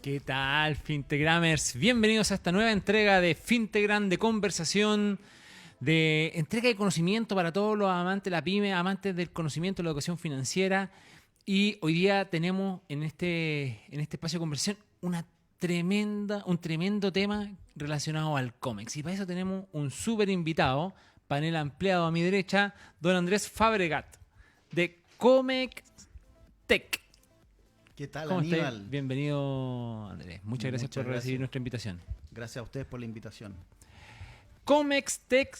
¿Qué tal, Fintegramers? Bienvenidos a esta nueva entrega de Fintegram, de conversación, de entrega de conocimiento para todos los amantes de la pyme, amantes del conocimiento de la educación financiera. Y hoy día tenemos en este espacio de conversación un tremendo tema relacionado al COMEX. Y para eso tenemos un súper invitado, panel ampliado a mi derecha, don Andrés Fabregat, de COMEX Tech. ¿Qué tal, ¿Cómo Aníbal? estás? Bienvenido, Andrés. Muchas gracias por recibir nuestra invitación. Gracias a ustedes por la invitación. COMEX Tech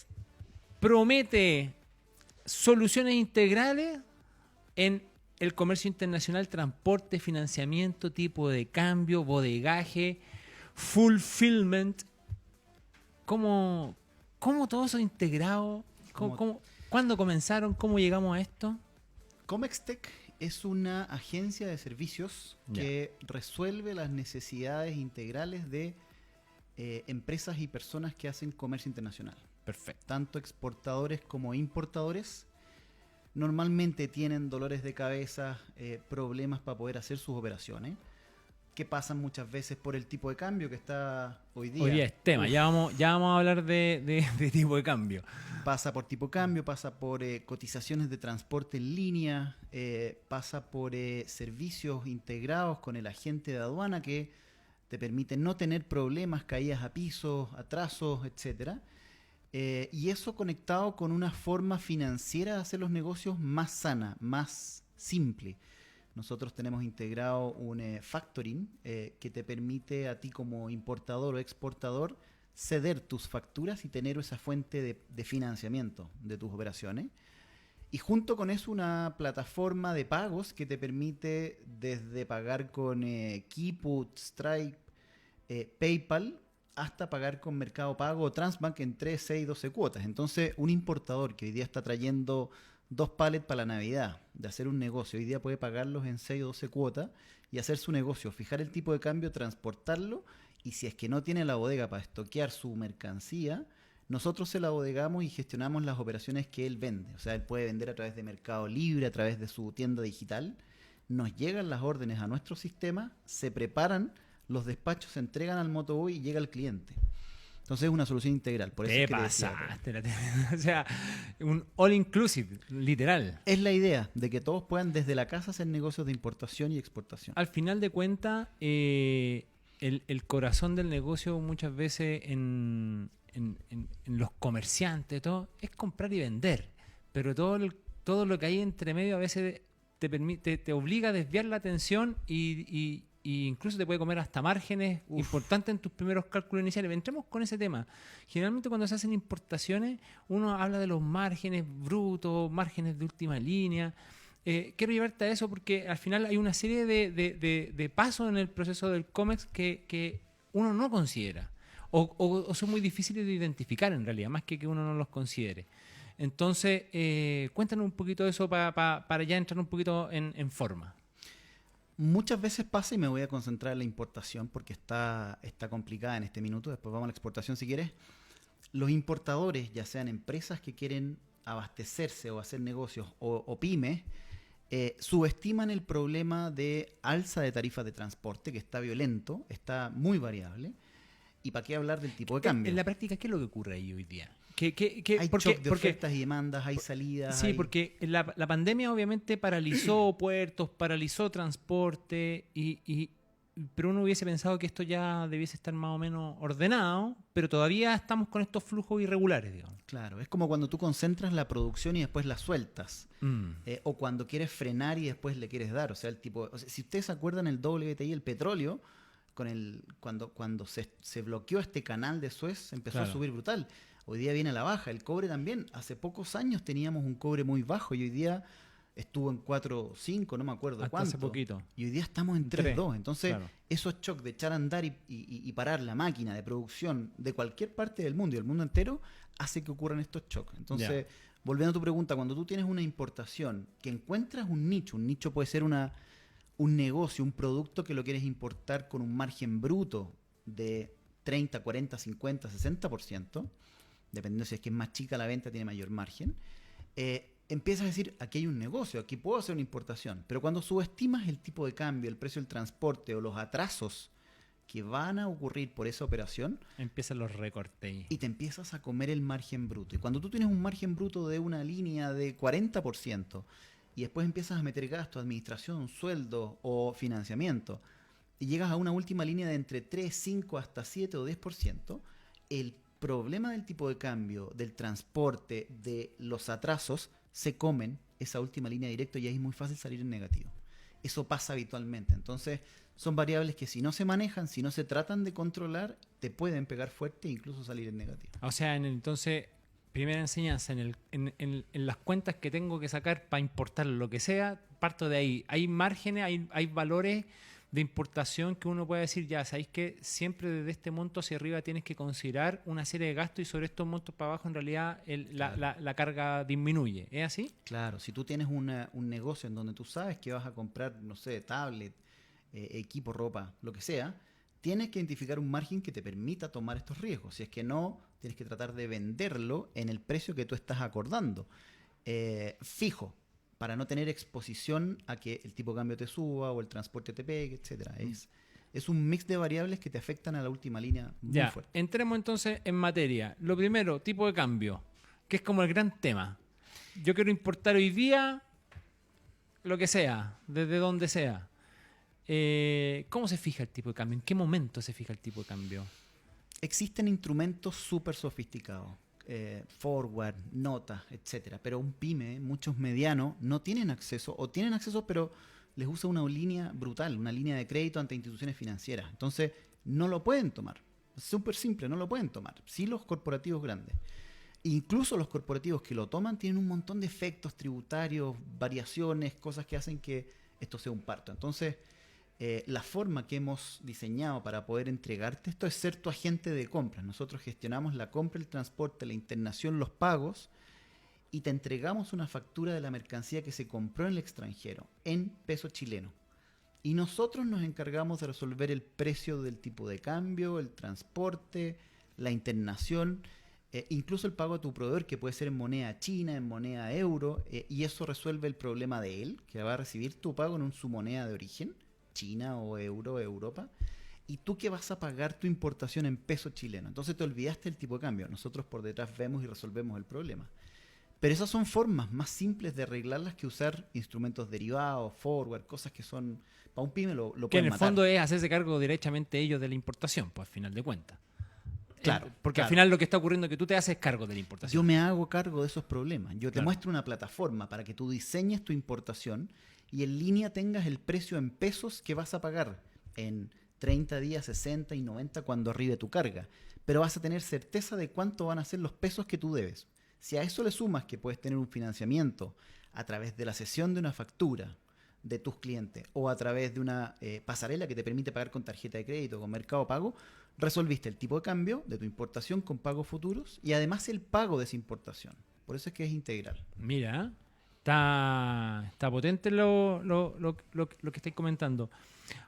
promete soluciones integrales en el comercio internacional, transporte, financiamiento, tipo de cambio, bodegaje, fulfillment. ¿Cómo todo eso integrado? ¿Cuándo comenzaron? ¿Cómo llegamos a esto? COMEX Tech es una agencia de servicios que resuelve las necesidades integrales de empresas y personas que hacen comercio internacional. Perfecto. Tanto exportadores como importadores normalmente tienen dolores de cabeza, problemas para poder hacer sus operaciones, que pasan muchas veces por el tipo de cambio que está hoy día. Hoy día es tema, ya vamos a hablar de tipo de cambio. Pasa por tipo de cambio, pasa por cotizaciones de transporte en línea, pasa por servicios integrados con el agente de aduana que te permiten no tener problemas, caídas a piso, atrasos, etcétera. Y eso conectado con una forma financiera de hacer los negocios más sana, más simple. Nosotros tenemos integrado un factoring que te permite a ti como importador o exportador ceder tus facturas y tener esa fuente de financiamiento de tus operaciones. Y junto con eso una plataforma de pagos que te permite desde pagar con Kiput, Stripe, PayPal, hasta pagar con Mercado Pago o Transbank en 3, 6, 12 cuotas. Entonces, un importador que hoy día está trayendo 2 pallets para la Navidad de hacer un negocio, hoy día puede pagarlos en 6 o 12 cuotas y hacer su negocio, fijar el tipo de cambio, transportarlo, y si es que no tiene la bodega para estoquear su mercancía, nosotros se la bodegamos y gestionamos las operaciones que él vende. O sea, él puede vender a través de Mercado Libre, a través de su tienda digital. Nos llegan las órdenes a nuestro sistema, se preparan, los despachos se entregan al motoboy y llega al cliente. Entonces es una solución integral. Por eso ¿Qué es que pasaste? O sea, un all inclusive, literal. Es la idea de que todos puedan desde la casa hacer negocios de importación y exportación. Al final de cuentas, el corazón del negocio muchas veces en los comerciantes, todo, es comprar y vender. Pero todo lo que hay entre medio a veces te obliga a desviar la atención y incluso te puede comer hasta márgenes importantes en tus primeros cálculos iniciales. Entremos con ese tema. Generalmente cuando se hacen importaciones, uno habla de los márgenes brutos, márgenes de última línea. Quiero llevarte a eso porque al final hay una serie de pasos en el proceso del COMEX que uno no considera o son muy difíciles de identificar en realidad, más que uno no los considere. Entonces, cuéntanos un poquito de eso para ya entrar un poquito en forma. Muchas veces pasa, y me voy a concentrar en la importación porque está complicada en este minuto, después vamos a la exportación si quieres. Los importadores, ya sean empresas que quieren abastecerse o hacer negocios o pymes, subestiman el problema de alza de tarifas de transporte, que está violento, está muy variable. ¿Y para qué hablar del tipo de cambio? En la práctica, ¿qué es lo que ocurre ahí hoy día? Hay shock de ofertas y demandas, hay salidas. Sí, porque la pandemia obviamente paralizó puertos, paralizó transporte, pero uno hubiese pensado que esto ya debiese estar más o menos ordenado, pero todavía estamos con estos flujos irregulares, digamos. Claro, es como cuando tú concentras la producción y después la sueltas. O cuando quieres frenar y después le quieres dar. O sea, si ustedes se acuerdan el WTI, el petróleo, cuando se bloqueó este canal de Suez, empezó a subir brutal. Hoy día viene a la baja. El cobre también. Hace pocos años teníamos un cobre muy bajo y hoy día estuvo en 4.5, no me acuerdo cuánto. Hace poquito. Y hoy día estamos en 3.2. Entonces, claro, esos shocks de echar a andar y parar la máquina de producción de cualquier parte del mundo y del mundo entero hace que ocurran estos shocks. Entonces, volviendo a tu pregunta, cuando tú tienes una importación que encuentras un nicho puede ser un negocio, un producto que lo quieres importar con un margen bruto de 30, 40, 50, 60%, dependiendo si es que es más chica la venta, tiene mayor margen, empiezas a decir, aquí hay un negocio, aquí puedo hacer una importación. Pero cuando subestimas el tipo de cambio, el precio del transporte o los atrasos que van a ocurrir por esa operación, Empiezan los recortes. y te empiezas a comer el margen bruto. Y cuando tú tienes un margen bruto de una línea de 40% y después empiezas a meter gastos, administración, sueldo o financiamiento, y llegas a una última línea de entre 3, 5 hasta 7 o 10%, el problema del tipo de cambio, del transporte, de los atrasos, se comen esa última línea directa y ahí es muy fácil salir en negativo. Eso pasa habitualmente. Entonces, son variables que si no se manejan, si no se tratan de controlar, te pueden pegar fuerte e incluso salir en negativo. O sea, entonces, primera enseñanza, en las cuentas que tengo que sacar para importar lo que sea, parto de ahí. Hay márgenes, hay valores de importación que uno puede decir, ya, sabéis que siempre desde este monto hacia arriba tienes que considerar una serie de gastos y sobre estos montos para abajo en realidad la carga disminuye. ¿Es así? Claro, si tú tienes un negocio en donde tú sabes que vas a comprar, no sé, tablet, equipo, ropa, lo que sea, tienes que identificar un margen que te permita tomar estos riesgos. Si es que no, tienes que tratar de venderlo en el precio que tú estás acordando, fijo, para no tener exposición a que el tipo de cambio te suba o el transporte te pegue, etcétera. Es un mix de variables que te afectan a la última línea muy Ya, fuerte. entremos entonces en materia. Lo primero, tipo de cambio, que es como el gran tema. Yo quiero importar hoy día lo que sea, desde donde sea. ¿Cómo se fija el tipo de cambio? ¿En qué momento se fija el tipo de cambio? Existen instrumentos súper sofisticados, forward, notas, etcétera, pero un pyme, muchos medianos, no tienen acceso, o tienen acceso, pero les usa una línea brutal, una línea de crédito ante instituciones financieras. Entonces, no lo pueden tomar. Es súper simple, no lo pueden tomar. Sí los corporativos grandes. Incluso los corporativos que lo toman tienen un montón de efectos tributarios, variaciones, cosas que hacen que esto sea un parto. Entonces, la forma que hemos diseñado para poder entregarte esto es ser tu agente de compras. Nosotros gestionamos la compra, el transporte, la internación, los pagos y te entregamos una factura de la mercancía que se compró en el extranjero en peso chileno. Y nosotros nos encargamos de resolver el precio del tipo de cambio, el transporte, la internación, incluso el pago a tu proveedor, que puede ser en moneda china, en moneda euro, y eso resuelve el problema de él, que va a recibir tu pago en su moneda de origen, China o euro, Europa, y tú que vas a pagar tu importación en peso chileno. Entonces te olvidaste del tipo de cambio. Nosotros por detrás vemos y resolvemos el problema. Pero esas son formas más simples de arreglarlas que usar instrumentos derivados, forward, cosas que son, para un pyme lo Que en pueden el matar. fondo es hacerse cargo directamente ellos de la importación, pues al final de cuentas. Claro, Porque claro. al final lo que está ocurriendo es que tú te haces cargo de la importación. Yo me hago cargo de esos problemas. Yo te Claro. muestro una plataforma para que tú diseñes tu importación y en línea tengas el precio en pesos que vas a pagar en 30 días, 60 y 90 cuando arribe tu carga. Pero vas a tener certeza de cuánto van a ser los pesos que tú debes. Si a eso le sumas que puedes tener un financiamiento a través de la cesión de una factura de tus clientes o a través de una pasarela que te permite pagar con tarjeta de crédito, con Mercado Pago, resolviste el tipo de cambio de tu importación con pagos futuros y además el pago de esa importación. Por eso es que es integral. Mira, está potente lo que estáis comentando.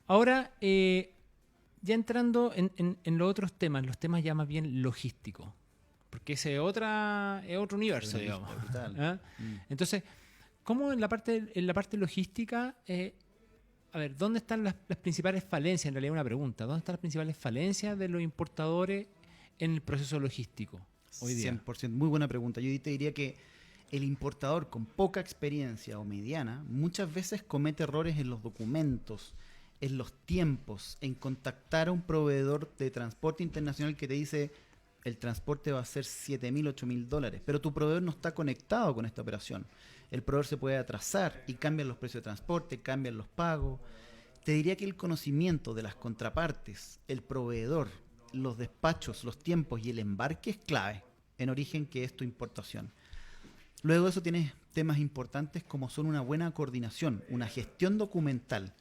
Ahora, ya entrando en los otros temas, los temas ya más bien logísticos, porque ese es otro universo, digamos. Brutal. ¿Ah? Entonces, ¿cómo en la parte logística, a ver, ¿dónde están las principales falencias? En realidad una pregunta, ¿dónde están las principales falencias de los importadores en el proceso logístico hoy día? 100%, muy buena pregunta. Yo te diría que el importador con poca experiencia o mediana muchas veces comete errores en los documentos, en los tiempos, en contactar a un proveedor de transporte internacional que te dice el transporte va a ser $7,000, $8,000, pero tu proveedor no está conectado con esta operación. El proveedor se puede atrasar y cambian los precios de transporte, cambian los pagos. Te diría que el conocimiento de las contrapartes, el proveedor, los despachos, los tiempos y el embarque es clave en origen que es tu importación. Luego de eso tienes temas importantes como son una buena coordinación, una gestión documental,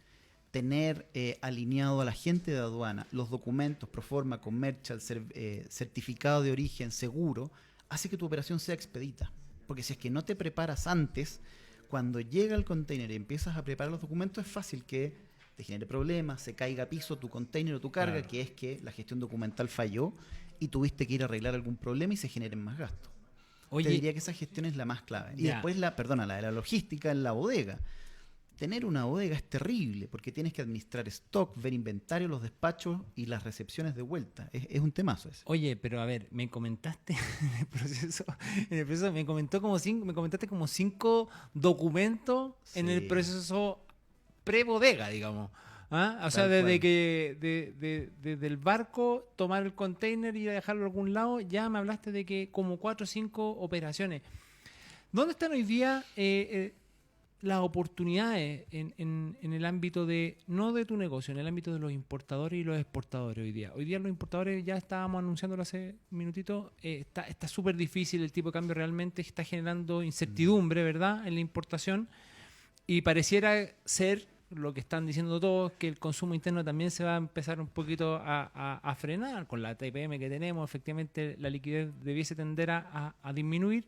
tener alineado a la gente de aduana los documentos, proforma, commercial, certificado de origen, seguro, hace que tu operación sea expedita. Porque si es que no te preparas antes, cuando llega el container y empiezas a preparar los documentos, es fácil que te genere problemas, se caiga a piso tu container o tu carga, Claro. que es que la gestión documental falló y tuviste que ir a arreglar algún problema y se generen más gastos. Te Oye, diría que esa gestión es la más clave. Y ya. después la de la logística en la bodega. Tener una bodega es terrible porque tienes que administrar stock, ver inventario, los despachos y las recepciones de vuelta. Es un temazo ese. Oye, pero a ver, me comentaste en el proceso me comentaste como 5 documentos en el Sí. proceso pre-bodega, digamos. ¿Ah? O sea, Tal desde cual. que desde el barco, tomar el container y ir a dejarlo a algún lado, ya me hablaste de que como 4 o 5 operaciones. ¿Dónde están hoy día las oportunidades en el ámbito de, no de tu negocio, en el ámbito de los importadores y los exportadores hoy día? Hoy día los importadores, ya estábamos anunciándolo hace un minutito, está súper difícil, el tipo de cambio realmente está generando incertidumbre, ¿verdad?, en la importación, y pareciera ser lo que están diciendo todos, que el consumo interno también se va a empezar un poquito a frenar con la TPM que tenemos. Efectivamente, la liquidez debiese tender a disminuir.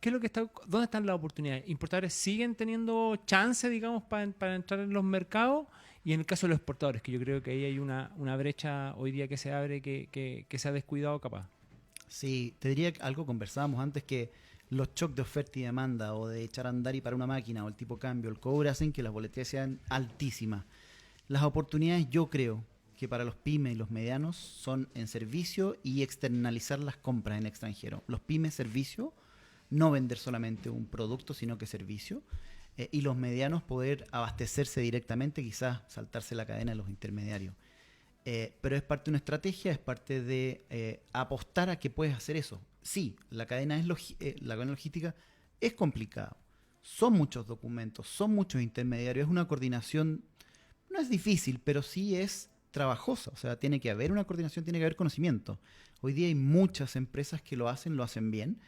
¿Qué es lo que está, dónde están las oportunidades? ¿Importadores siguen teniendo chance, digamos, para entrar en los mercados? Y en el caso de los exportadores, que yo creo que ahí hay una brecha hoy día que se abre que se ha descuidado capaz. Sí, te diría que algo conversábamos antes, que los shocks de oferta y demanda o de echar a andar y para una máquina o el tipo de cambio, el cobre, hacen que las volatilidades sean altísimas. Las oportunidades, yo creo que para los pymes y los medianos son en servicio y externalizar las compras en el extranjero. Los pymes, servicio, no vender solamente un producto, sino que servicio. Y los medianos, poder abastecerse directamente, quizás saltarse la cadena de los intermediarios. Pero es parte de una estrategia, es parte de apostar a que puedes hacer eso. Sí, la cadena logística es complicado. Son muchos documentos, son muchos intermediarios, es una coordinación, no es difícil, pero sí es trabajosa. O sea, tiene que haber una coordinación, tiene que haber conocimiento. Hoy día hay muchas empresas que lo hacen bien,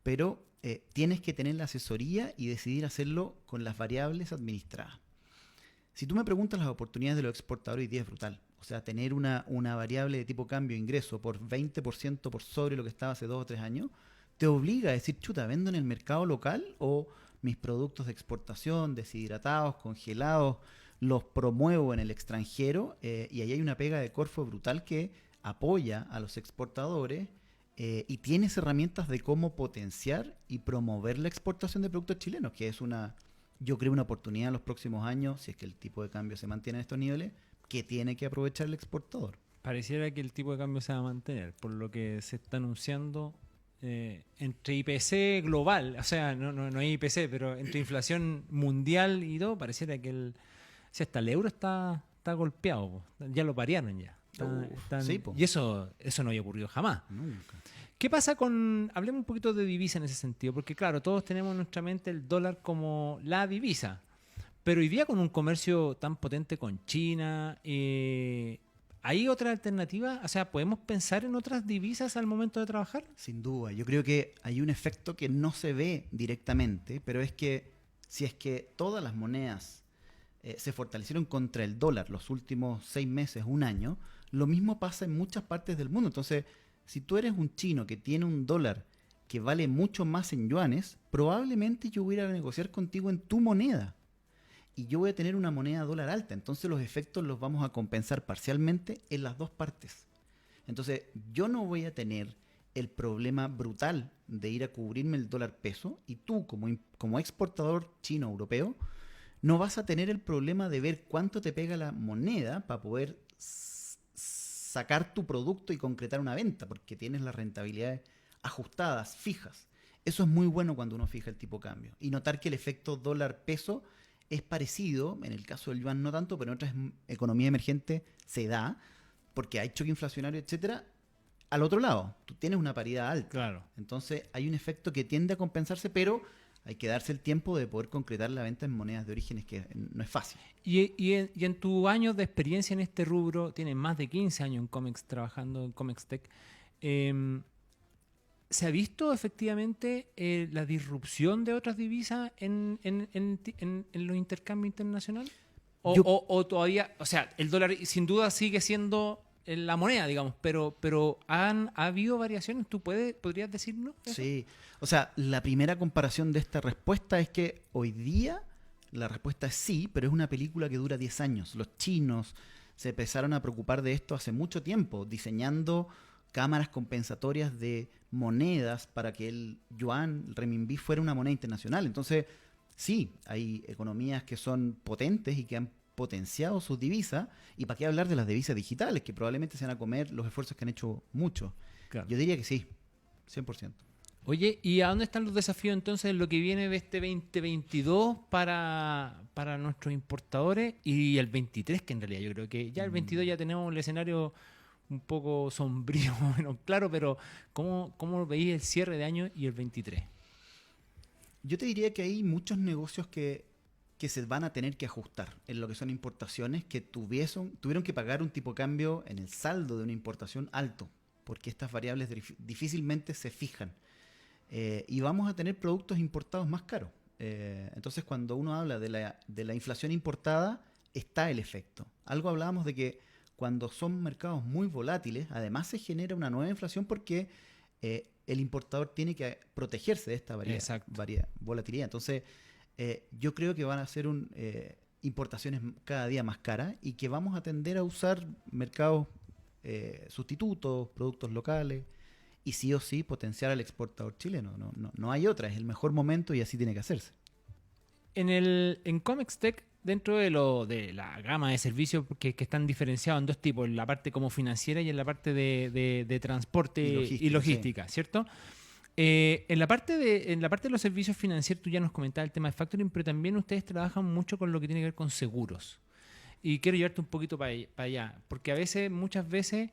pero tienes que tener la asesoría y decidir hacerlo con las variables administradas. Si tú me preguntas, las oportunidades de los exportadores hoy día es brutal. O sea, tener una variable de tipo cambio ingreso por 20% por sobre lo que estaba hace 2 o 3 años, te obliga a decir, chuta, ¿vendo en el mercado local o mis productos de exportación, deshidratados, congelados, los promuevo en el extranjero? Y ahí hay una pega de Corfo brutal que apoya a los exportadores y tienes herramientas de cómo potenciar y promover la exportación de productos chilenos, que es yo creo, una oportunidad en los próximos años, si es que el tipo de cambio se mantiene en estos niveles, que tiene que aprovechar el exportador. Pareciera que el tipo de cambio se va a mantener, por lo que se está anunciando entre IPC global, o sea, no hay IPC, pero entre inflación mundial y todo, pareciera que si hasta el euro está golpeado, po. Ya lo parearon ya. Sí, po. Y eso no había ocurrido jamás. Nunca. ¿Qué pasa hablemos un poquito de divisa en ese sentido? Porque claro, todos tenemos en nuestra mente el dólar como la divisa. Pero hoy día con un comercio tan potente con China, ¿hay otra alternativa? O sea, ¿podemos pensar en otras divisas al momento de trabajar? Sin duda. Yo creo que hay un efecto que no se ve directamente, pero es que si es que todas las monedas se fortalecieron contra el dólar los últimos 6 meses, un año, lo mismo pasa en muchas partes del mundo. Entonces, si tú eres un chino que tiene un dólar que vale mucho más en yuanes, probablemente yo voy a ir a negociar contigo en tu moneda. Y yo voy a tener una moneda dólar alta. Entonces los efectos los vamos a compensar parcialmente en las dos partes. Entonces yo no voy a tener el problema brutal de ir a cubrirme el dólar peso, y tú como exportador chino europeo no vas a tener el problema de ver cuánto te pega la moneda para poder sacar tu producto y concretar una venta, porque tienes las rentabilidades ajustadas, fijas. Eso es muy bueno cuando uno fija el tipo de cambio. Y notar que el efecto dólar-peso es parecido, en el caso del yuan no tanto, pero en otras economías emergentes se da, porque hay choque inflacionario, etcétera. Al otro lado, tú tienes una paridad alta. Claro. Entonces hay un efecto que tiende a compensarse, pero hay que darse el tiempo de poder concretar la venta en monedas de orígenes, que no es fácil. Y en tus años de experiencia en este rubro, tienes más de 15 años en Comex, trabajando en Comex Tech, ¿se ha visto efectivamente la disrupción de otras divisas en los intercambios internacionales? ¿O todavía, o sea, el dólar sin duda sigue siendo en la moneda, digamos, pero ha habido variaciones. ¿Tú podrías decirnos eso? Sí, o sea, la primera comparación de esta respuesta es que hoy día la respuesta es sí, pero es una película que dura 10 años. Los chinos se empezaron a preocupar de esto hace mucho tiempo, diseñando cámaras compensatorias de monedas para que el yuan, el renminbi, fuera una moneda internacional. Entonces, sí, hay economías que son potentes y que han potenciado sus divisas, y para qué hablar de las divisas digitales, que probablemente se van a comer los esfuerzos que han hecho muchos. Claro. Yo diría que sí, 100%. Oye, ¿y a dónde están los desafíos entonces en lo que viene de este 2022 para nuestros importadores y el 23, que en realidad yo creo que ya el 22 ya tenemos el escenario un poco sombrío, bueno, claro, pero ¿cómo veis el cierre de año y el 23? Yo te diría que hay muchos negocios que se van a tener que ajustar en lo que son importaciones, que tuvieron que pagar un tipo de cambio en el saldo de una importación alto, porque estas variables difícilmente se fijan. Y vamos a tener productos importados más caros. Entonces, cuando uno habla de la inflación importada, está el efecto. Algo hablábamos de que cuando son mercados muy volátiles, además se genera una nueva inflación porque el importador tiene que protegerse de esta volatilidad. Entonces, yo creo que van a ser importaciones cada día más caras y que vamos a tender a usar mercados sustitutos, productos locales, y sí o sí potenciar al exportador chileno. No hay otra, es el mejor momento y así tiene que hacerse. En Comextech, dentro de la gama de servicios que están diferenciados en dos tipos, en la parte como financiera y en la parte de transporte y logística, sí. ¿Cierto? En la parte de los servicios financieros, tú ya nos comentabas el tema de factoring, pero también ustedes trabajan mucho con lo que tiene que ver con seguros. Y quiero llevarte un poquito para allá, porque muchas veces,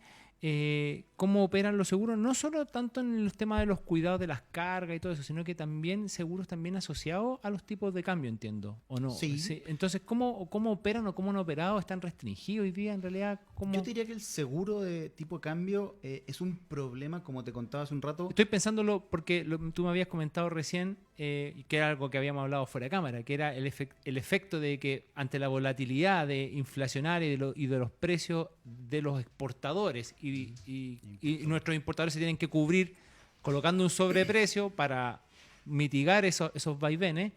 cómo operan los seguros, no solo tanto en los temas de los cuidados de las cargas y todo eso, sino que también seguros también asociados a los tipos de cambio, entiendo, ¿o no? Sí. Entonces, ¿cómo operan o cómo han operado? ¿Están restringidos hoy día en realidad? Yo te diría que el seguro de tipo de cambio es un problema, como te contaba hace un rato. Estoy pensándolo porque tú me habías comentado recién, que era algo que habíamos hablado fuera de cámara, que era el efecto de que ante la volatilidad inflacionaria y de los precios de los exportadores y nuestros importadores se tienen que cubrir colocando un sobreprecio para mitigar esos vaivenes.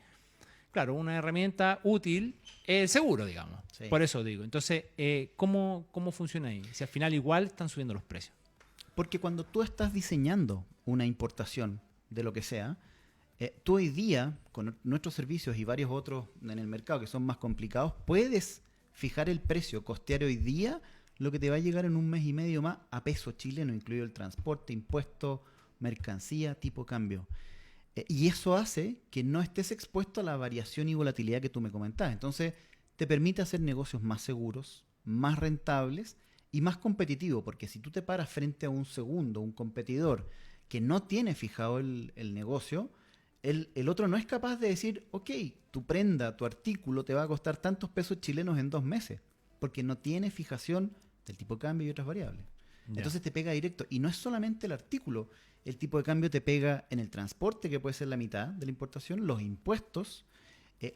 Claro, una herramienta útil es el seguro, digamos. Sí. Por eso digo. Entonces, ¿cómo funciona ahí? Si al final igual están subiendo los precios. Porque cuando tú estás diseñando una importación de lo que sea, tú hoy día, con nuestros servicios y varios otros en el mercado que son más complicados, puedes fijar el precio, costear hoy día lo que te va a llegar en un mes y medio más a peso chileno, incluido el transporte, impuestos, mercancía, tipo cambio. Y eso hace que no estés expuesto a la variación y volatilidad que tú me comentabas. Entonces, te permite hacer negocios más seguros, más rentables y más competitivos, porque si tú te paras frente a un competidor que no tiene fijado el negocio, el otro no es capaz de decir, ok, tu prenda, tu artículo te va a costar tantos pesos chilenos en 2 meses, porque no tiene fijación del tipo de cambio y otras variables. Ya. Entonces te pega directo. Y no es solamente el artículo, el tipo de cambio te pega en el transporte, que puede ser la mitad de la importación, los impuestos,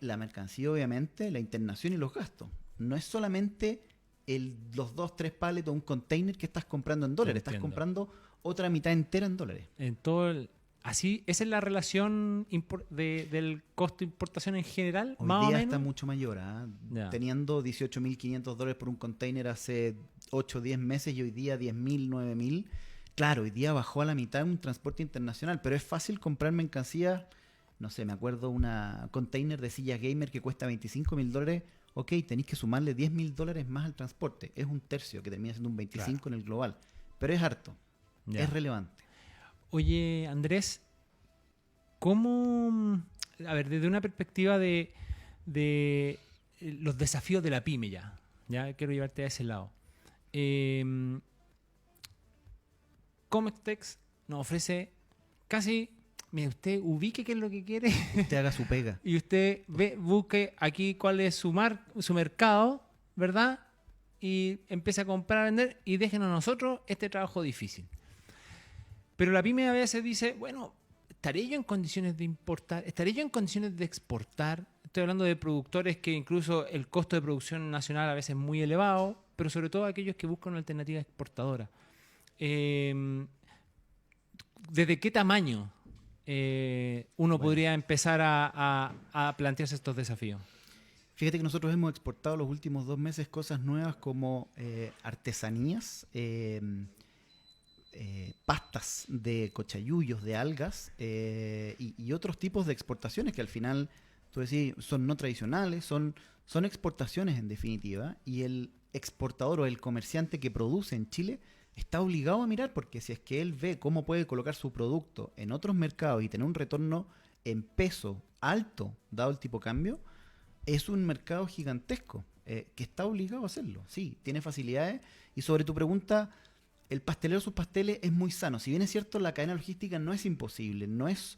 la mercancía obviamente, la internación y los gastos. No es solamente los 2-3 pallets o un container que estás comprando en dólares, estás comprando otra mitad entera en dólares. En todo así, esa es la relación del costo de importación en general, hoy más día o menos. Está mucho mayor, ¿eh? Teniendo $18.500 por un container hace 8 o 10 meses y hoy día 10.000, 9.000. Claro, hoy día bajó a la mitad un transporte internacional, pero es fácil comprar mercancías. No sé, me acuerdo una container de sillas gamer que cuesta $25.000. Ok, tenéis que sumarle $10.000 más al transporte. Es un tercio, que termina siendo un 25 claro. En el global. Pero es harto, ya. Es relevante. Oye, Andrés, ¿cómo, a ver, desde una perspectiva de los desafíos de la pyme ya quiero llevarte a ese lado? Comextech nos ofrece casi, mire, usted ubique qué es lo que quiere. Usted haga su pega. Y usted busque aquí cuál es su mercado, ¿verdad? Y empiece a comprar, a vender y déjenos a nosotros este trabajo difícil. Pero la pyme a veces dice, bueno, ¿estaré yo en condiciones de importar? ¿Estaré yo en condiciones de exportar? Estoy hablando de productores que incluso el costo de producción nacional a veces es muy elevado. pero sobre todo aquellos que buscan una alternativa exportadora. ¿Desde qué tamaño uno podría empezar a plantearse estos desafíos? Fíjate que nosotros hemos exportado los últimos 2 meses cosas nuevas como artesanías, pastas de cochayuyos, de algas y otros tipos de exportaciones que al final, tú decís, son no tradicionales, son exportaciones en definitiva, y el exportador o el comerciante que produce en Chile está obligado a mirar, porque si es que él ve cómo puede colocar su producto en otros mercados y tener un retorno en peso alto, dado el tipo de cambio, es un mercado gigantesco que está obligado a hacerlo. Sí, tiene facilidades. Y sobre tu pregunta, el pastelero sus pasteles es muy sano. Si bien es cierto, la cadena logística no es imposible, no es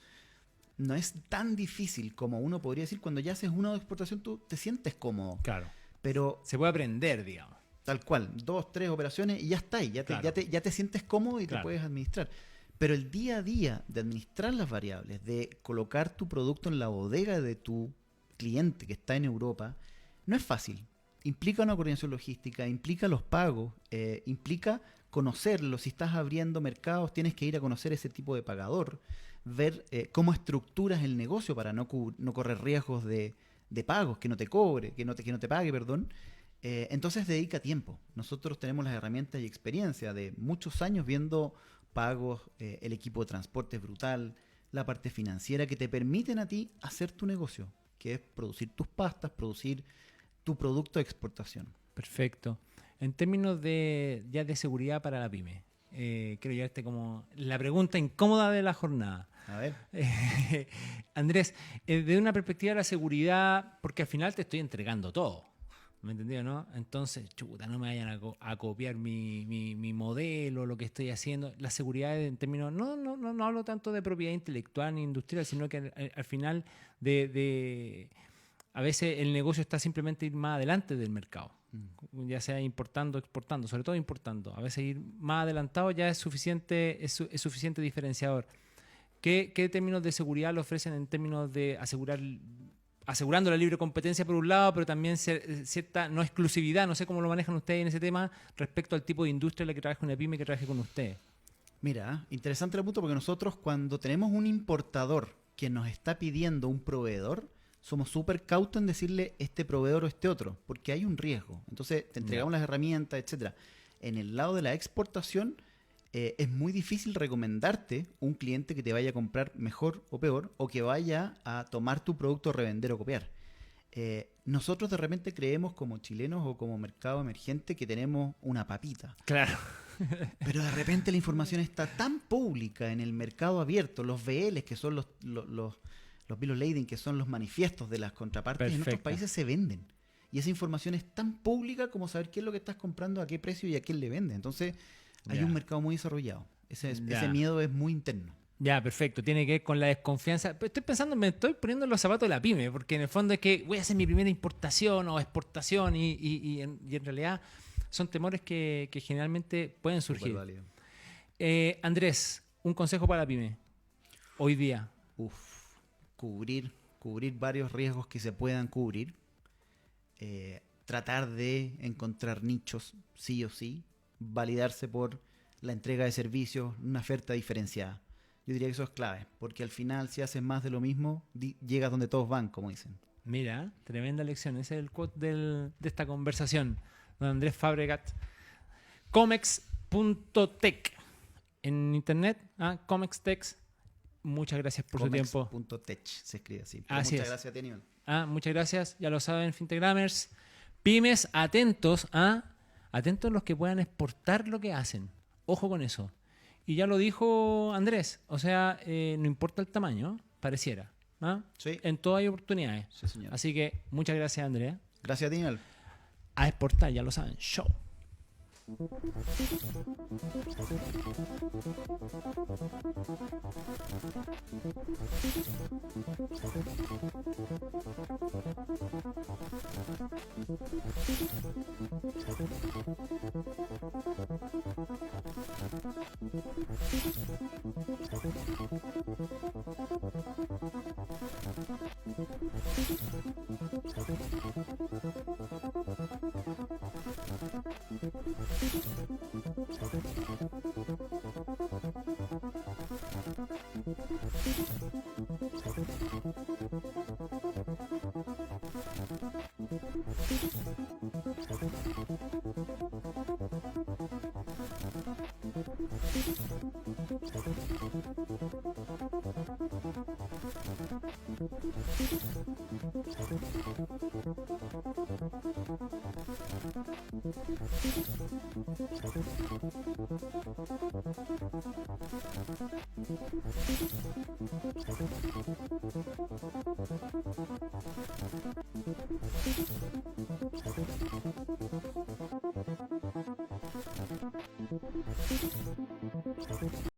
tan difícil como uno podría decir. Cuando ya haces una exportación, tú te sientes cómodo. Claro. Pero se puede aprender, digamos. Tal cual, 2, 3 operaciones y ya está ahí. Ya te sientes cómodo y te puedes administrar. Pero el día a día de administrar las variables, de colocar tu producto en la bodega de tu cliente que está en Europa, no es fácil. Implica una coordinación logística, implica los pagos, implica conocerlo. Si estás abriendo mercados, tienes que ir a conocer ese tipo de pagador, ver cómo estructuras el negocio para no correr riesgos de pagos, que no te cobre, que no te pague, perdón. Entonces dedica tiempo. Nosotros tenemos las herramientas y experiencia de muchos años viendo pagos, el equipo de transporte es brutal, la parte financiera que te permiten a ti hacer tu negocio, que es producir tus pastas, producir tu producto de exportación. Perfecto. En términos de seguridad para la pyme, quiero llevarte como la pregunta incómoda de la jornada. A ver. Andrés, desde una perspectiva de la seguridad, porque al final te estoy entregando todo. ¿Me entendió, no? Entonces, chuta, no me vayan a copiar mi modelo, lo que estoy haciendo. La seguridad en términos, no hablo tanto de propiedad intelectual ni industrial, sino que al final a veces el negocio está simplemente ir más adelante del mercado, ya sea importando o exportando, sobre todo importando. A veces ir más adelantado ya es suficiente suficiente diferenciador. ¿Qué términos de seguridad le ofrecen en términos de asegurando la libre competencia por un lado, pero también cierta no exclusividad? No sé cómo lo manejan ustedes en ese tema respecto al tipo de industria en la que trabaja una pyme que trabaje con ustedes. Mira, interesante el punto, porque nosotros cuando tenemos un importador que nos está pidiendo un proveedor, somos súper cautos en decirle este proveedor o este otro, porque hay un riesgo. Entonces te entregamos las herramientas, etcétera. En el lado de la exportación, es muy difícil recomendarte un cliente que te vaya a comprar mejor o peor, o que vaya a tomar tu producto, revender o copiar. Nosotros de repente creemos como chilenos o como mercado emergente que tenemos una papita. Claro. Pero de repente la información está tan pública en el mercado abierto, los VLs, que son los bill of lading, que son los manifiestos de las contrapartes, en otros países se venden. Y esa información es tan pública como saber qué es lo que estás comprando, a qué precio y a quién le vende. Entonces hay un mercado muy desarrollado. Ese miedo es muy interno. Ya, perfecto. Tiene que ver con la desconfianza. Pero estoy pensando, me estoy poniendo en los zapatos de la pyme, porque en el fondo es que voy a hacer mi primera importación o exportación y en realidad son temores que generalmente pueden surgir. Andrés, un consejo para la pyme hoy día. Cubrir varios riesgos que se puedan cubrir. Tratar de encontrar nichos sí o sí. Validarse por la entrega de servicios, una oferta diferenciada. Yo diría que eso es clave, porque al final si haces más de lo mismo, llegas donde todos van, como dicen. Mira, tremenda lección. Ese es el quote de esta conversación. Don Andrés Fabregat. Comex.tech en internet, Comex.tech. Muchas gracias por su tiempo. Comex.tech se escribe así. Muchas gracias a ti, Aníbal. Muchas gracias, ya lo saben, Fintegramers. Pymes, atentos Atentos los que puedan exportar lo que hacen. Ojo con eso. Y ya lo dijo Andrés, o sea, no importa el tamaño, pareciera. Sí. En todo hay oportunidades. Sí, señor. Así que muchas gracias, Andrés. Gracias a ti, Daniel. A exportar, ya lo saben. Show.